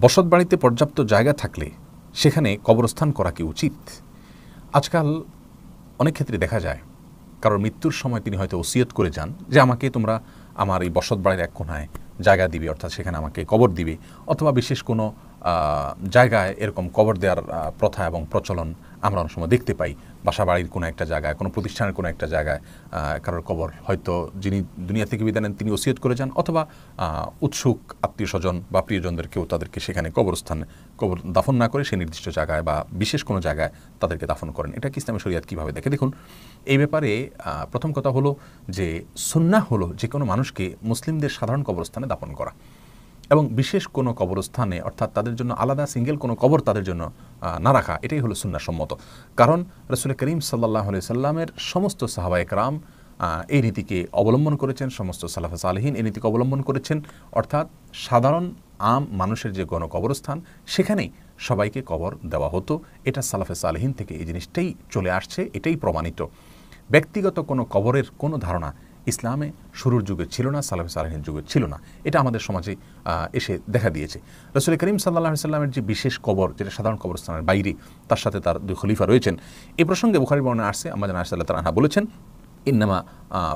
বসতবাড়িতে পর্যাপ্ত জায়গা থাকলে সেখানে কবরস্থান করা কি উচিত? আজকাল অনেক ক্ষেত্রে দেখা যায় কারোর মৃত্যুর সময় তিনি হয়তো ওসিয়ত করে যান যে আমাকে তোমরা আমার এই বসতবাড়ির এক কোণায় জায়গা দিবে, অর্থাৎ সেখানে আমাকে কবর দিবে, অথবা বিশেষ কোনো জায়গায় এরকম কবর দেওয়ার প্রথা এবং প্রচলন আমরা অনেক সময় দেখতে পাই। বাসাবাড়ির কোনো একটা জায়গায়, কোনো প্রতিষ্ঠানের কোনো একটা জায়গায় কারোর কবর হয়তো যিনি দুনিয়া থেকে বিদায় নেন তিনি ওসিয়ত করে যান, অথবা উৎসুক আত্মীয় স্বজন বা প্রিয়জনদের কেউ তাদেরকে সেখানে কবর দাফন না করে সেই নির্দিষ্ট জায়গায় বা বিশেষ কোনো জায়গায় তাদেরকে দাফন করেন। এটা কি ইসলামী শরিয়াত কীভাবে দেখে? দেখুন, এই ব্যাপারে প্রথম কথা হলো যে সুন্নাহ হলো যে কোনো মানুষকে মুসলিমদের সাধারণ কবরস্থানে দাফন করা, এবং বিশেষ কোনো কবরস্থানে অর্থাৎ তাদের জন্য আলাদা সিঙ্গেল কোনো কবর তাদের জন্য না রাখা, এটাই হলো সুন্নাহসম্মত। কারণ রাসূল করিম সাল্লাল্লাহু আলাইহি সাল্লামের সমস্ত সাহাবায়ে কেরাম এই নীতিকে অবলম্বন করেছেন, সমস্ত সালাফে সালেহিন এই নীতিকে অবলম্বন করেছেন। অর্থাৎ সাধারণ আম মানুষের যে গণকবরস্থান সেখানেই সবাইকে কবর দেওয়া হতো। এটা সালাফে সালেহিন থেকে এই জিনিসটাই চলে আসছে, এটাই প্রমাণিত। ব্যক্তিগত কোনো কবরের কোনো ধারণা ইসলামে শুরুর যুগে ছিল না, সালাফে সালেহিন যুগে ছিল না। এটা আমাদের সমাজে এসে দেখা দিয়েছে। রাসূল করিম সাল্লাল্লাহু আলাইহি সাল্লামের যে বিশেষ কবর, যেটা সাধারণ কবরস্থানের বাইরে, তার সাথে তার দুই খলিফা রয়েছেন। এই প্রসঙ্গে বুখারীর বর্ণনায় আসছে, আম্মা জান আয়েশা রাদিয়াল্লাহু তাআলা আনহা বলেছেন, ইন্নামা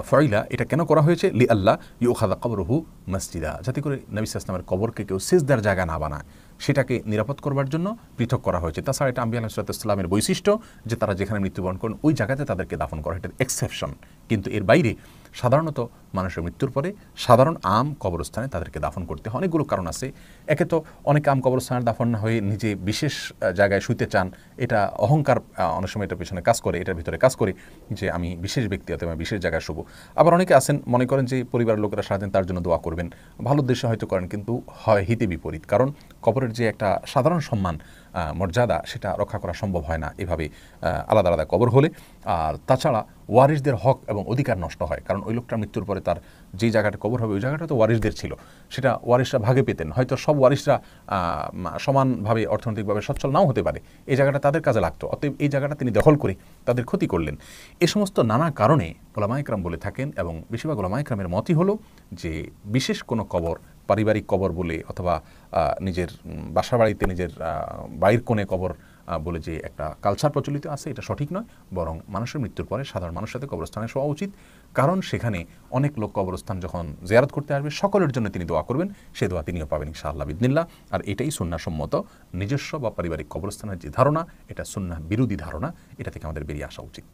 ফাইলা, এটা কেন করা হয়েছে? লি আল্লাহ ইউখাযা কবরুহু মসজিদা, যাতে করে নবী সাল্লাল্লাহু আলাইহি ওয়াসাল্লামের কবরকে কেউ সিজদার জায়গা না বানায়, সেটাকে নিরাপদ করবার জন্য পৃথক করা হয়েছে। তাছাড়া এটা আম্বিয়া আলাইহিস সালামের বৈশিষ্ট্য যে তারা যেখানে মৃত্যুবরণ করেন ওই জায়গাতে তাদেরকে দাফন করা, এটা এক্সেপশন। কিন্তু এর বাইরে সাধারণত মানুষের মৃত্যুর পরে সাধারণ আম কবরস্থানে তাদেরকে দাফন করতে হয়। অনেকগুলো কারণ আছে। একে তো অনেক আম কবরস্থানে দাফন না হয়ে নিজে বিশেষ জায়গায় শুইতে চান, এটা অহংকার অনেক সময় এটার পিছনে কাজ করে, এটার ভিতরে কাজ করে যে আমি বিশেষ ব্যক্তি অথবা বিশেষ জায়গায় শুবো। আবার অনেকে আছেন মনে করেন যে পরিবারের লোকেরা সারাদিন তার জন্য দোয়া করবেন, ভালো উদ্দেশ্যে হয়তো করেন, কিন্তু হয় হিতে বিপরীত। কারণ কবরের যে একটা সাধারণ সম্মান মর্যাদা সেটা রক্ষা করা সম্ভব হয় না এভাবে আলাদা আলাদা কবর হলে। আর তাছাড়া ওয়ারিসদের হক এবং অধিকার নষ্ট হয়, কারণ ওই লোকটার মৃত্যুর পরে তার যেই জায়গাটা কবর হবে ওই জায়গাটা তো ওয়ারিসদের ছিল, সেটা ওয়ারিসরা ভাগে পেতেন। হয়তো সব ওয়ারিসরা সমানভাবে অর্থনৈতিকভাবে সচ্ছল নাও হতে পারে, এই জায়গাটা তাদের কাজে লাগতো, অতএব এই জায়গাটা তিনি দখল করে তাদের ক্ষতি করলেন। এ সমস্ত নানা কারণে ওলামায়ে কেরাম বলে থাকেন, এবং বেশিরভাগ ওলামায়ে কেরামের মতই হলো যে বিশেষ কোনো কবর, পারিবারিক কবর বলে অথবা নিজের বাসাবাড়িতে নিজের বাড়ির কোণে কবর বলে যে একটা কালচার প্রচলিত আছে, এটা সঠিক নয়। বরং মানুষের মৃত্যুর পরে সাধারণ মানুষের সাথে কবরস্থানে শোয়া উচিত, কারণ সেখানে অনেক লোক কবরস্থান যখন জিয়ারত করতে আসবে সকলের জন্য তিনি দোয়া করবেন, সে দোয়া তিনিও পাবেন ইনশাআল্লাহ বিইذনিল্লাহ। আর এটাই সুন্নাহসম্মত। নিজস্ব বা পারিবারিক কবরস্থানের যে ধারণা, এটা সুন্নাহ বিরোধী ধারণা, এটা থেকে আমাদের বেরিয়ে আসা উচিত।